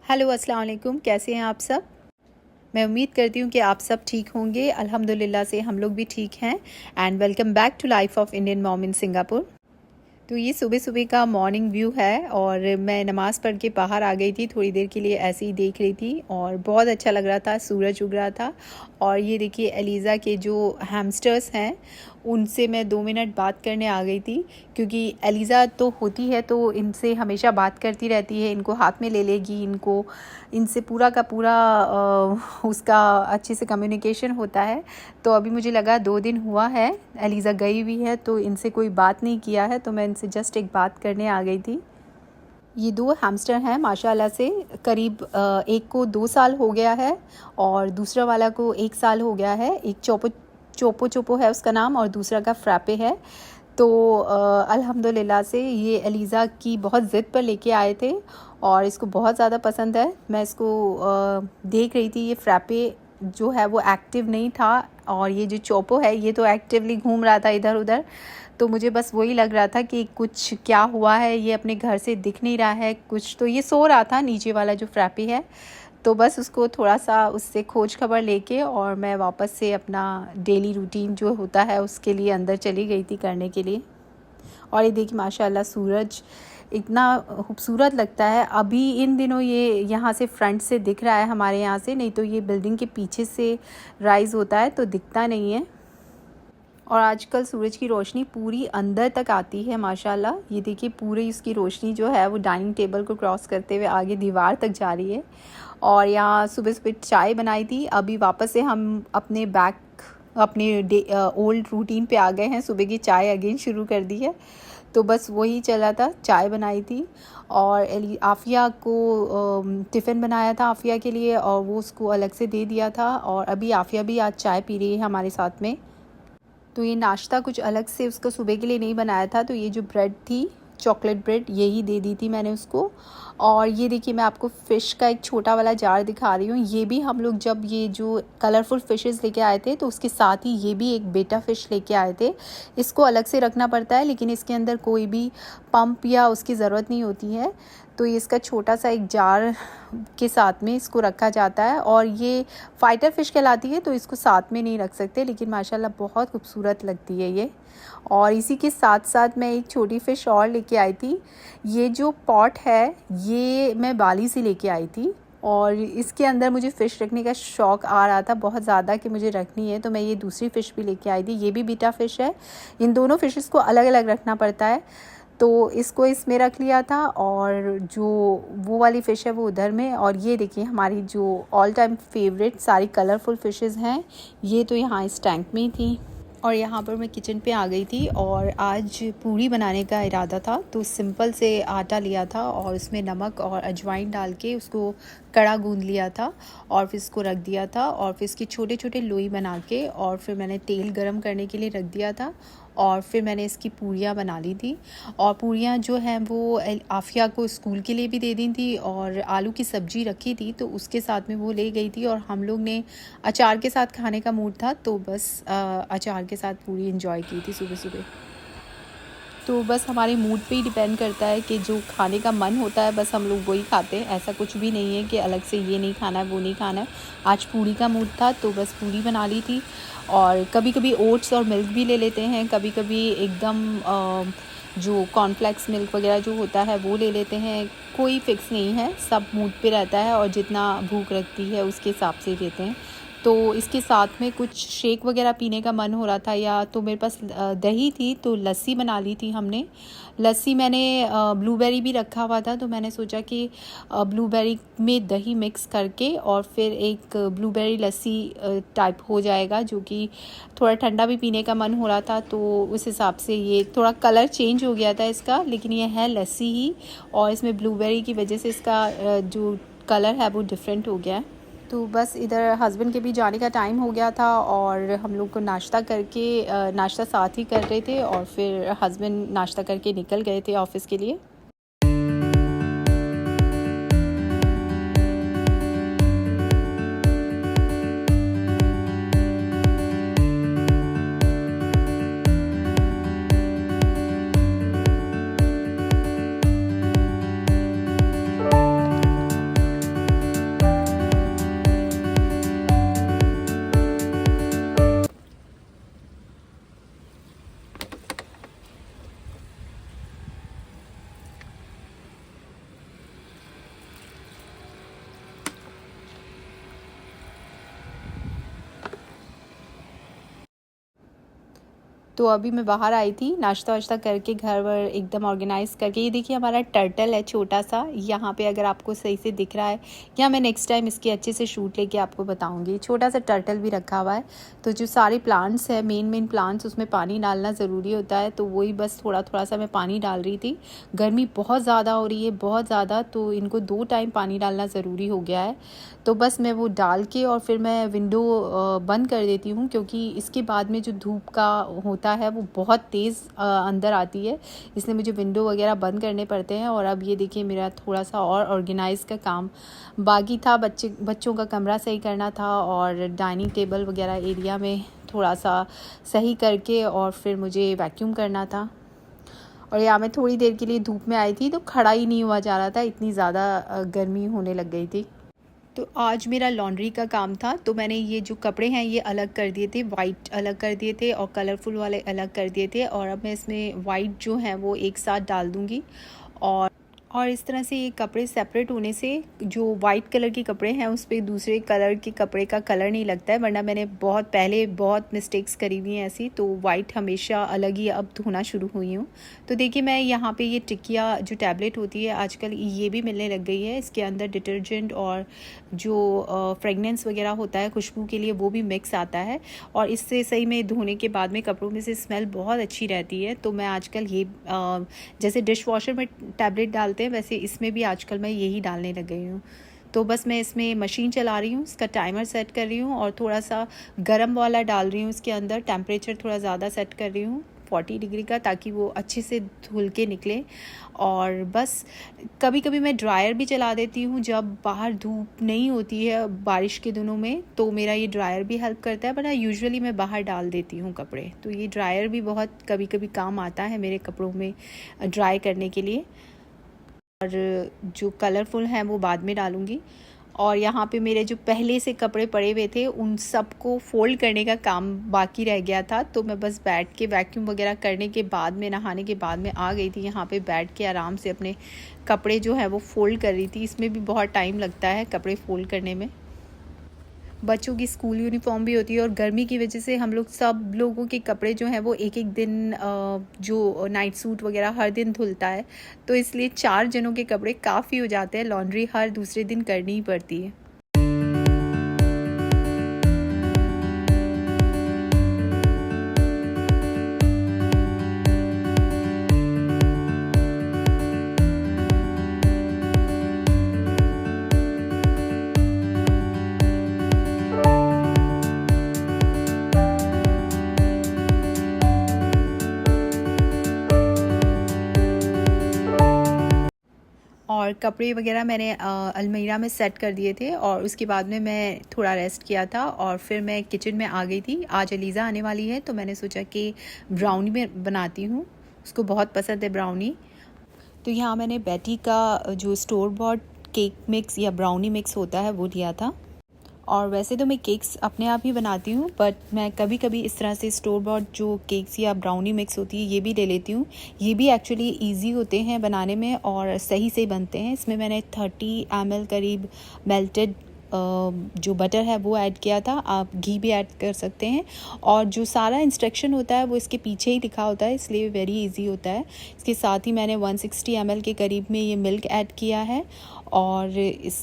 Hello अस्सलाम वालेकुम, कैसे हैं आप सब। मैं उम्मीद करती हूँ कि आप सब ठीक होंगे। अल्हम्दुलिल्लाह से हम लोग भी ठीक हैं। And welcome back to life of Indian mom in Singapore. तो ये सुबह सुबह का मॉर्निंग व्यू है और मैं नमाज़ पढ़ के बाहर आ गई थी, थोड़ी देर के लिए ऐसे ही देख रही थी और बहुत अच्छा लग रहा था, सूरज उग रहा था। और ये देखिए एलिज़ा के जो हैमस्टर्स हैं उनसे मैं 2 मिनट बात करने आ गई थी, क्योंकि एलिज़ा तो होती है तो इनसे हमेशा बात करती रहती है, इनको हाथ में ले लेगी, इनसे पूरा का पूरा उसका अच्छे से कम्युनिकेशन होता है। तो अभी मुझे लगा 2 दिन हुआ है एलिज़ा गई हुई है तो इनसे कोई बात नहीं किया है, तो मैं इनसे जस्ट एक बात करने आ गई थी। ये 2 हैमस्टर हैं माशाल्लाह से। करीब एक को 2 साल हो गया है और दूसरा वाला को 1 साल हो गया है। एक चोपो चोपो चोपो है उसका नाम और दूसरा का फ्रैपे है। तो अल्हम्दुलिल्लाह से ये एलिज़ा की बहुत ज़िद पर लेके आए थे और इसको बहुत ज़्यादा पसंद है। मैं इसको देख रही थी, ये फ्रैपे जो है वो एक्टिव नहीं था और ये जो चोपो है ये तो एक्टिवली घूम रहा था इधर उधर। तो मुझे बस वही लग रहा था कि कुछ क्या हुआ है, ये अपने घर से दिख नहीं रहा है कुछ। तो ये सो रहा था नीचे वाला जो फ्रैपी है, तो बस उसको थोड़ा सा उससे खोज खबर लेके और मैं वापस से अपना डेली रूटीन जो होता है उसके लिए अंदर चली गई थी करने के लिए। और ये देखिए माशाल्लाह सूरज इतना खूबसूरत लगता है। अभी इन दिनों ये यहाँ से फ्रंट से दिख रहा है हमारे यहाँ से, नहीं तो ये बिल्डिंग के पीछे से राइज़ होता है तो दिखता नहीं है। और आजकल सूरज की रोशनी पूरी अंदर तक आती है माशाल्लाह। ये देखिए पूरी उसकी रोशनी जो है वो डाइनिंग टेबल को क्रॉस करते हुए आगे दीवार तक जा रही है। और यहाँ सुबह सुबह चाय बनाई थी। अभी वापस से हम अपने ओल्ड रूटीन पे आ गए हैं, सुबह की चाय अगेन शुरू कर दी है। तो बस वही चला था, चाय बनाई थी और आफ़िया को टिफ़िन बनाया था आफ़िया के लिए और वो उसको अलग से दे दिया था। और अभी आफ़िया भी आज चाय पी रही है हमारे साथ में। तो ये नाश्ता कुछ अलग से उसको सुबह के लिए नहीं बनाया था, तो ये जो ब्रेड थी चॉकलेट ब्रेड यही दे दी थी मैंने उसको। और ये देखिए मैं आपको फ़िश का एक छोटा वाला जार दिखा रही हूँ। ये भी हम लोग जब ये जो कलरफुल फ़िशेस लेके आए थे तो उसके साथ ही ये भी एक बेटा फ़िश लेके आए थे। इसको अलग से रखना पड़ता है लेकिन इसके अंदर कोई भी पंप या उसकी ज़रूरत नहीं होती है, तो ये इसका छोटा सा एक जार के साथ में इसको रखा जाता है। और ये फ़ाइटर फ़िश कहलाती है तो इसको साथ में नहीं रख सकते, लेकिन माशाल्लाह बहुत खूबसूरत लगती है ये। और इसी के साथ साथ मैं एक छोटी फ़िश और लेके आई थी। ये जो पॉट है ये मैं बाली से लेके आई थी और इसके अंदर मुझे फ़िश रखने का शौक़ आ रहा था बहुत ज़्यादा कि मुझे रखनी है, तो मैं ये दूसरी फ़िश भी लेके आई थी। ये भी बीटा फ़िश है। इन दोनों फ़िशेस को अलग अलग रखना पड़ता है, तो इसको इसमें रख लिया था और जो वो वाली फ़िश है वो उधर में। और ये देखिए हमारी जो ऑल टाइम फेवरेट सारी कलरफुल फ़िशेस हैं, ये तो यहाँ इस टैंक में ही थी। और यहाँ पर मैं किचन पे आ गई थी और आज पूरी बनाने का इरादा था, तो सिंपल से आटा लिया था और उसमें नमक और अजवाइन डाल के उसको कड़ा गूंद लिया था और फिर इसको रख दिया था और फिर इसके छोटे छोटे लोई बना के और फिर मैंने तेल गरम करने के लिए रख दिया था और फिर मैंने इसकी पूरियाँ बना ली थी। और पूरियाँ जो हैं वो आफ़िया को स्कूल के लिए भी दे दी थी और आलू की सब्ज़ी रखी थी तो उसके साथ में वो ले गई थी। और हम लोग ने अचार के साथ खाने का मूड था तो बस अचार के साथ पूरी एंजॉय की थी सुबह सुबह। तो बस हमारे मूड पे ही डिपेंड करता है कि जो खाने का मन होता है बस हम लोग वही खाते हैं। ऐसा कुछ भी नहीं है कि अलग से ये नहीं खाना है वो नहीं खाना है। आज पूरी का मूड था तो बस पूरी बना ली थी। और कभी कभी ओट्स और मिल्क भी ले लेते हैं, कभी कभी एकदम जो कॉर्नफ्लेक्स मिल्क वगैरह जो होता है वो ले लेते हैं। कोई फ़िक्स नहीं है, सब मूड पे रहता है और जितना भूख लगती है उसके हिसाब से लेते हैं। तो इसके साथ में कुछ शेक वगैरह पीने का मन हो रहा था, या तो मेरे पास दही थी तो लस्सी बना ली थी हमने। लस्सी मैंने ब्लूबेरी भी रखा हुआ था तो मैंने सोचा कि ब्लूबेरी में दही मिक्स करके और फिर एक ब्लूबेरी लस्सी टाइप हो जाएगा, जो कि थोड़ा ठंडा भी पीने का मन हो रहा था। तो उस हिसाब से ये थोड़ा कलर चेंज हो गया था इसका, लेकिन ये है लस्सी ही और इसमें ब्लूबेरी की वजह से इसका जो कलर है वो डिफरेंट हो गया है। तो बस इधर हस्बैंड के भी जाने का टाइम हो गया था और हम लोग को नाश्ता करके नाश्ता साथ ही कर रहे थे और फिर हस्बैंड नाश्ता करके निकल गए थे ऑफ़िस के लिए। तो अभी मैं बाहर आई थी नाश्ता वाश्ता करके, घर वर एकदम ऑर्गेनाइज़ करके। ये देखिए हमारा टर्टल है छोटा सा, यहाँ पे अगर आपको सही से दिख रहा है, या मैं नेक्स्ट टाइम इसकी अच्छे से शूट लेके आपको बताऊंगी। छोटा सा टर्टल भी रखा हुआ है। तो जो सारे प्लांट्स है, मेन प्लांट्स, उसमें पानी डालना ज़रूरी होता है, तो वही बस थोड़ा थोड़ा सा मैं पानी डाल रही थी। गर्मी बहुत ज़्यादा हो रही है, बहुत ज़्यादा, तो इनको 2 टाइम पानी डालना ज़रूरी हो गया है। तो बस मैं वो डाल के और फिर मैं विंडो बंद कर देती हूँ, क्योंकि इसके बाद में जो धूप का होता है वो बहुत तेज़ अंदर आती है, इसलिए मुझे विंडो वगैरह बंद करने पड़ते हैं। और अब ये देखिए मेरा थोड़ा सा और ऑर्गेनाइज़ का काम बाकी था। बच्चों का कमरा सही करना था और डाइनिंग टेबल वगैरह एरिया में थोड़ा सा सही करके और फिर मुझे वैक्यूम करना था। और यहाँ मैं थोड़ी देर के लिए धूप में आई थी तो खड़ा ही नहीं हुआ जा रहा था, इतनी ज़्यादा गर्मी होने लग गई थी। तो आज मेरा लॉन्ड्री का काम था, तो मैंने ये जो कपड़े हैं ये अलग कर दिए थे, वाइट अलग कर दिए थे और कलरफुल वाले अलग कर दिए थे। और अब मैं इसमें वाइट जो है वो एक साथ डाल दूँगी। और इस तरह से ये कपड़े सेपरेट होने से जो वाइट कलर के कपड़े हैं उस पर दूसरे कलर के कपड़े का कलर नहीं लगता है, वरना मैंने बहुत पहले बहुत मिस्टेक्स करी हुई हैं ऐसी, तो वाइट हमेशा अलग ही अब धोना शुरू हुई हूँ। तो देखिए मैं यहाँ पे ये टिकिया जो टैबलेट होती है आजकल ये भी मिलने लग गई है, इसके अंदर डिटर्जेंट और जो फ्रेगनेंस वगैरह होता है खुशबू के लिए वो भी मिक्स आता है, और इससे सही में धोने के बाद में कपड़ों में से स्मेल बहुत अच्छी रहती है। तो मैं आजकल ये जैसे डिश वॉशर में टैबलेट डालते हैं वैसे इसमें भी आजकल मैं यही डालने लग गई हूँ। तो बस मैं इसमें मशीन चला रही हूँ, इसका टाइमर सेट कर रही हूँ और थोड़ा सा गर्म वाला डाल रही हूँ इसके अंदर, टेम्परेचर थोड़ा ज़्यादा सेट कर रही हूँ 40 डिग्री का, ताकि वो अच्छे से धुल के निकले। और बस कभी कभी मैं ड्रायर भी चला देती हूँ जब बाहर धूप नहीं होती है बारिश के दिनों में, तो मेरा ये ड्रायर भी हेल्प करता है, वरना यूजुअली मैं बाहर डाल देती हूँ कपड़े। तो ये ड्रायर भी बहुत कभी कभी काम आता है मेरे कपड़ों में ड्राई करने के लिए। और जो कलरफुल हैं वो बाद में डालूँगी। और यहाँ पे मेरे जो पहले से कपड़े पड़े हुए थे उन सबको फ़ोल्ड करने का काम बाकी रह गया था, तो मैं बस बैठ के वैक्यूम वगैरह करने के बाद में, नहाने के बाद में आ गई थी यहाँ पे, बैठ के आराम से अपने कपड़े जो है वो फ़ोल्ड कर रही थी। इसमें भी बहुत टाइम लगता है कपड़े फ़ोल्ड करने में। बच्चों की स्कूल यूनिफॉर्म भी होती है और गर्मी की वजह से हम लोग सब लोगों के कपड़े जो हैं वो एक एक दिन जो नाइट सूट वगैरह हर दिन धुलता है, तो इसलिए 4 जनों के कपड़े काफ़ी हो जाते हैं, लॉन्ड्री हर दूसरे दिन करनी ही पड़ती है। और कपड़े वगैरह मैंने अलमीरा में सेट कर दिए थे और उसके बाद में मैं थोड़ा रेस्ट किया था और फिर मैं किचन में आ गई थी। आज अलीज़ा आने वाली है तो मैंने सोचा कि ब्राउनी में बनाती हूँ, उसको बहुत पसंद है ब्राउनी। तो यहाँ मैंने बेटी का जो स्टोर बॉट केक मिक्स या ब्राउनी मिक्स होता है वो लिया था। और वैसे तो मैं केक्स अपने आप ही बनाती हूँ, बट मैं कभी कभी इस तरह से स्टोर बॉट जो केक्स या ब्राउनी मिक्स होती है ये भी ले लेती हूँ। ये भी एक्चुअली इजी होते हैं बनाने में और सही से बनते हैं। इसमें मैंने 30 ml करीब मेल्टेड जो बटर है वो ऐड किया था, आप घी भी ऐड कर सकते हैं। और जो सारा इंस्ट्रक्शन होता है वो इसके पीछे ही लिखा होता है, इसलिए वेरी इजी होता है। इसके साथ ही मैंने 160 ml के करीब में ये मिल्क ऐड किया है और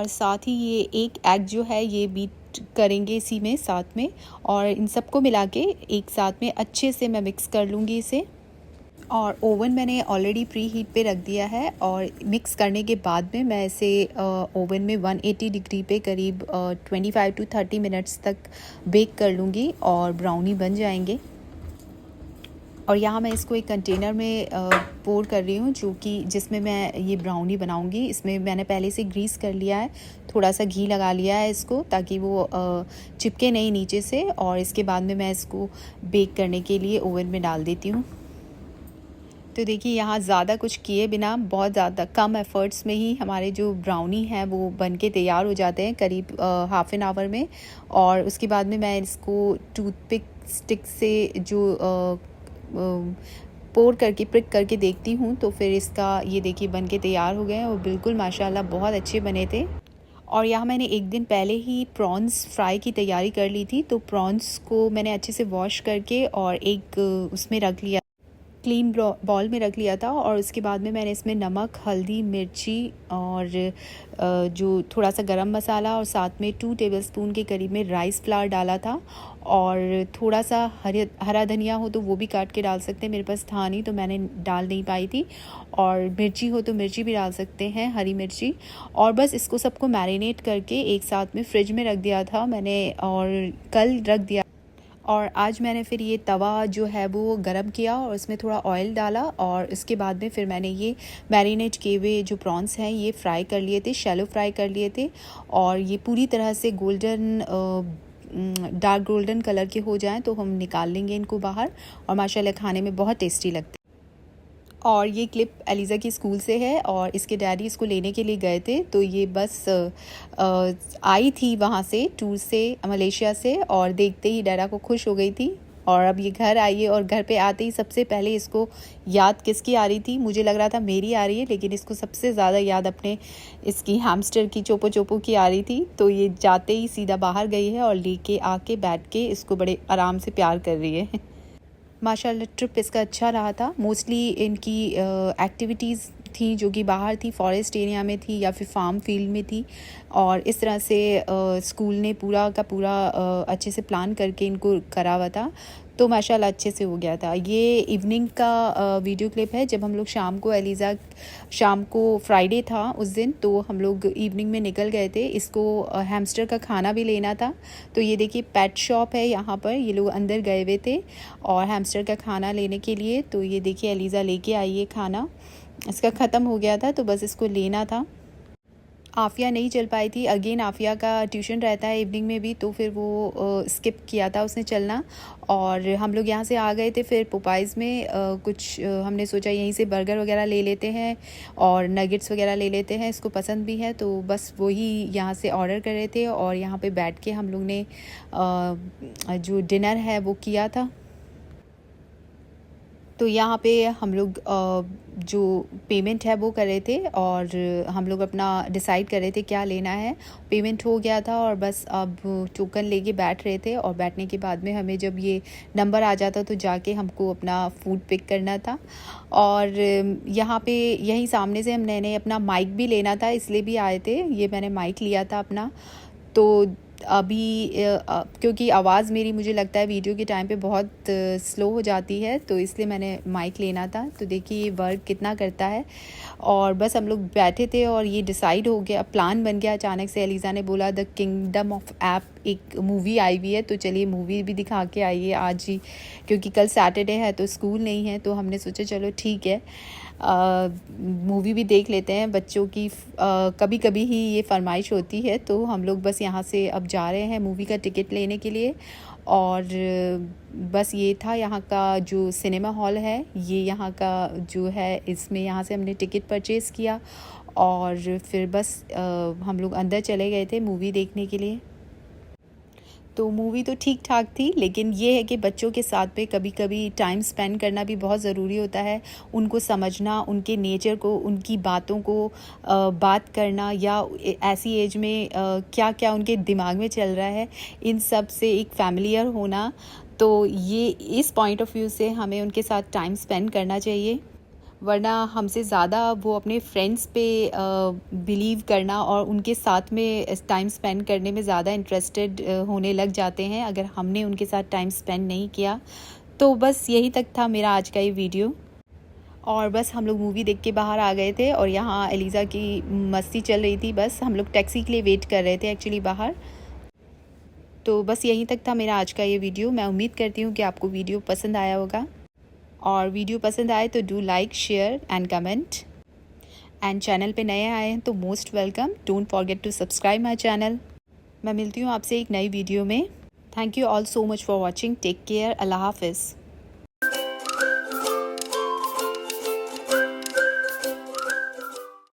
साथ ही ये एक एग जो है ये बीट करेंगे इसी में साथ में, और इन सबको मिला के एक साथ में अच्छे से मैं मिक्स कर लूँगी इसे। और ओवन मैंने ऑलरेडी प्री हीट पे रख दिया है और मिक्स करने के बाद में मैं इसे ओवन में 180 डिग्री पे करीब 25 to 30 मिनट्स तक बेक कर लूँगी और ब्राउनी बन जाएंगे। और यहाँ मैं इसको एक कंटेनर में पोर कर रही हूँ जो कि जिसमें मैं ये ब्राउनी बनाऊँगी। इसमें मैंने पहले से ग्रीस कर लिया है, थोड़ा सा घी लगा लिया है इसको ताकि वो चिपके नहीं नीचे से। और इसके बाद में मैं इसको बेक करने के लिए ओवन में डाल देती हूँ। तो देखिए यहाँ ज़्यादा कुछ किए बिना बहुत ज़्यादा कम एफ़र्ट्स में ही हमारे जो ब्राउनी हैं वो बन के तैयार हो जाते हैं करीब हाफ़ एन आवर में। और उसके बाद में मैं इसको टूथपिक स्टिक से जो पोर करके प्रिक करके देखती हूँ, तो फिर इसका ये देखिए बन के तैयार हो गए हैं और बिल्कुल माशाल्लाह बहुत अच्छे बने थे। और यहाँ मैंने एक दिन पहले ही प्रॉन्स फ्राई की तैयारी कर ली थी। तो प्रॉन्स को मैंने अच्छे से वॉश करके और एक उसमें रख लिया, क्लीन बॉल में रख लिया था। और उसके बाद में मैंने इसमें नमक, हल्दी, मिर्ची और जो थोड़ा सा गरम मसाला और साथ में 2 टेबलस्पून के करीब में राइस फ्लावर डाला था। और थोड़ा सा हरा धनिया हो तो वो भी काट के डाल सकते हैं, मेरे पास था नहीं तो मैंने डाल नहीं पाई थी। और मिर्ची हो तो मिर्ची भी डाल सकते हैं, हरी मिर्ची। और बस इसको सबको मैरिनेट करके एक साथ में फ्रिज में रख दिया था मैंने, और कल रख दिया। और आज मैंने फिर ये तवा जो है वो गरम किया और उसमें थोड़ा ऑयल डाला, और इसके बाद में फिर मैंने ये मैरिनेट किए हुए जो प्रॉन्स हैं ये फ्राई कर लिए थे, शैलो फ्राई कर लिए थे। और ये पूरी तरह से गोल्डन डार्क गोल्डन कलर के हो जाएं तो हम निकाल लेंगे इनको बाहर। और माशाल्लाह खाने में बहुत टेस्टी लगते हैं। और ये क्लिप एलिज़ा की स्कूल से है, और इसके डैडी इसको लेने के लिए गए थे। तो ये बस आई थी वहाँ से टूर से, मलेशिया से, और देखते ही डैडा को खुश हो गई थी। और अब ये घर आई है, और घर पे आते ही सबसे पहले इसको याद किसकी आ रही थी, मुझे लग रहा था मेरी आ रही है, लेकिन इसको सबसे ज़्यादा याद अपने इसकी हैमस्टर की, चोपो चोपो की आ रही थी। तो ये जाते ही सीधा बाहर गई है और लेके आके बैठ के इसको बड़े आराम से प्यार कर रही है। माशाल्लाह ट्रिप इसका अच्छा रहा था। मोस्टली इनकी एक्टिविटीज़ थी जो कि बाहर थी, फॉरेस्ट एरिया में थी या फिर फार्म फील्ड में थी। और इस तरह से स्कूल ने पूरा का पूरा अच्छे से प्लान करके इनको करा हुआ था। तो माशाल्लाह अच्छे से हो गया था। ये इवनिंग का वीडियो क्लिप है, जब हम लोग शाम को, एलिज़ा शाम को, फ्राइडे था उस दिन, तो हम लोग इवनिंग में निकल गए थे। इसको हैमस्टर का खाना भी लेना था। तो ये देखिए पेट शॉप है यहाँ पर, ये लोग अंदर गए हुए थे और हैमस्टर का खाना लेने के लिए। तो ये देखिए एलिज़ा लेके आई है खाना, इसका ख़त्म हो गया था तो बस इसको लेना था। आफ़िया नहीं चल पाई थी। अगेन आफ़िया का ट्यूशन रहता है इवनिंग में भी, तो फिर वो स्किप किया था उसने चलना। और हम लोग यहाँ से आ गए थे फिर पोपाइज़ में कुछ हमने सोचा यहीं से बर्गर वगैरह ले लेते हैं और नगेट्स वगैरह ले लेते हैं, इसको पसंद भी है। तो बस वही यहाँ से ऑर्डर कर रहे थे और यहाँ पे बैठ के हम लोग ने जो डिनर है वो किया था। तो यहाँ पे हम लोग जो पेमेंट है वो कर रहे थे, और हम लोग अपना डिसाइड कर रहे थे क्या लेना है। पेमेंट हो गया था और बस अब टोकन लेके बैठ रहे थे। और बैठने के बाद में हमें जब ये नंबर आ जाता तो जाके हमको अपना फूड पिक करना था। और यहाँ पे यहीं सामने से हमने अपना माइक भी लेना था, इसलिए भी आए थे। ये मैंने माइक लिया था अपना। तो अभी क्योंकि आवाज़ मेरी मुझे लगता है वीडियो के टाइम पे बहुत स्लो हो जाती है, तो इसलिए मैंने माइक लेना था। तो देखिए ये वर्क कितना करता है। और बस हम लोग बैठे थे और ये डिसाइड हो गया, प्लान बन गया अचानक से। एलिज़ा ने बोला द किंगडम ऑफ ऐप एक मूवी आई हुई है, तो चलिए मूवी भी दिखा के आइए आज ही, क्योंकि कल सैटरडे है तो स्कूल नहीं है। तो हमने सोचा चलो ठीक है मूवी भी देख लेते हैं। बच्चों की कभी कभी ही ये फरमाइश होती है। तो हम लोग बस यहाँ से अब जा रहे हैं मूवी का टिकट लेने के लिए। और बस ये था यहाँ का जो सिनेमा हॉल है, ये यहाँ का जो है, इसमें यहाँ से हमने टिकट परचेज़ किया और फिर बस हम लोग अंदर चले गए थे मूवी देखने के लिए। तो मूवी तो ठीक ठाक थी, लेकिन ये है कि बच्चों के साथ पे कभी कभी टाइम स्पेंड करना भी बहुत ज़रूरी होता है। उनको समझना, उनके नेचर को, उनकी बातों को बात करना, या ऐसी एज में क्या क्या उनके दिमाग में चल रहा है, इन सब से एक फैमिलियर होना। तो ये इस पॉइंट ऑफ व्यू से हमें उनके साथ टाइम स्पेंड करना चाहिए, वरना हमसे ज़्यादा वो अपने फ्रेंड्स पे बिलीव करना और उनके साथ में टाइम स्पेंड करने में ज़्यादा इंटरेस्टेड होने लग जाते हैं अगर हमने उनके साथ टाइम स्पेंड नहीं किया। तो बस यही तक था मेरा आज का ये वीडियो। और बस हम लोग मूवी देख के बाहर आ गए थे और यहाँ एलिज़ा की मस्ती चल रही थी। बस हम लोग टैक्सी के लिए वेट कर रहे थे एक्चुअली बाहर। तो बस यहीं तक था मेरा आज का ये वीडियो। मैं उम्मीद करती हूँ कि आपको वीडियो पसंद आया होगा, और वीडियो पसंद आए तो do like, share and comment. And channel पे नए आए हैं तो most welcome. Don't forget to subscribe my channel. मैं मिलती हूँ आपसे एक नई वीडियो में। Thank you all so much for watching. Take care. अल्लाह हाफिज़।